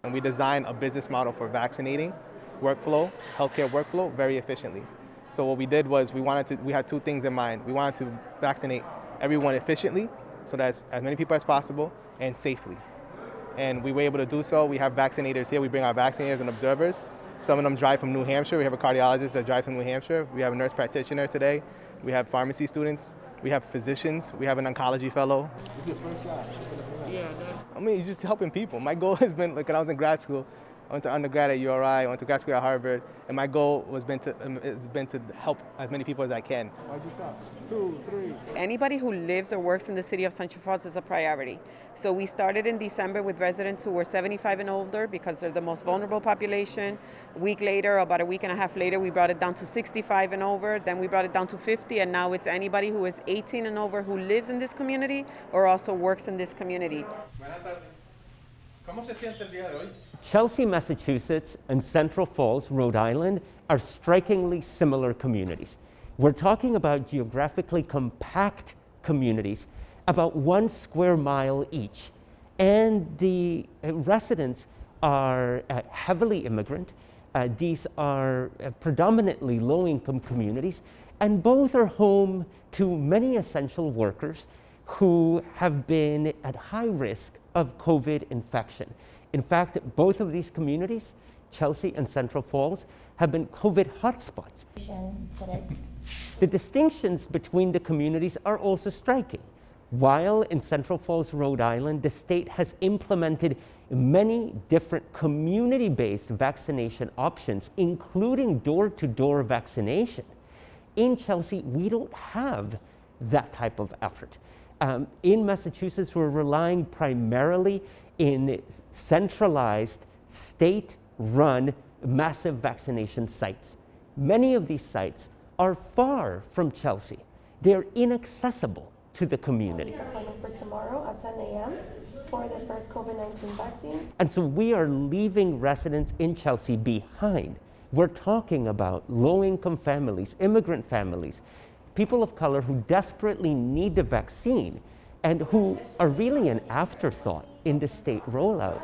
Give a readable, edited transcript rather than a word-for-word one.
And we designed a business model for vaccinating workflow, healthcare workflow, very efficiently. So what we did was we had two things in mind. We wanted to vaccinate everyone efficiently, so that as many people as possible, and safely. And we were able to do so. We have vaccinators here. We bring our vaccinators and observers. Some of them drive from New Hampshire. We have a cardiologist that drives from New Hampshire. We have a nurse practitioner today. We have pharmacy students. We have physicians. We have an oncology fellow. It's your first shot. Yeah. I mean, just helping people. My goal has been, like when I was in grad school, I went to undergrad at URI, I went to grad school at Harvard, and my goal has been to help as many people as I can. Why'd you stop? 2, 3. Anybody who lives or works in the city of Central Falls is a priority. So we started in December with residents who were 75 and older because they're the most vulnerable population. A week later, about a week and a half later, we brought it down to 65 and over. Then we brought it down to 50, and now it's anybody who is 18 and over who lives in this community or also works in this community. ¿Cómo se siente el día de hoy? Chelsea, Massachusetts, and Central Falls, Rhode Island, are strikingly similar communities. We're talking about geographically compact communities, about 1 square mile each. And the residents are heavily immigrant. These are predominantly low-income communities, and both are home to many essential workers who have been at high risk of COVID infection. In fact, both of these communities, Chelsea and Central Falls, have been COVID hotspots. The distinctions between the communities are also striking. While in Central Falls, Rhode Island, the state has implemented many different community-based vaccination options, including door-to-door vaccination, in Chelsea, we don't have that type of effort. In Massachusetts, we're relying primarily in centralized, state-run massive vaccination sites. Many of these sites are far from Chelsea. They're inaccessible to the community. We're coming for tomorrow at 10 a.m. for the first COVID-19 vaccine. And so we are leaving residents in Chelsea behind. We're talking about low-income families, immigrant families, people of color who desperately need the vaccine and who are really an afterthought in the state rollout.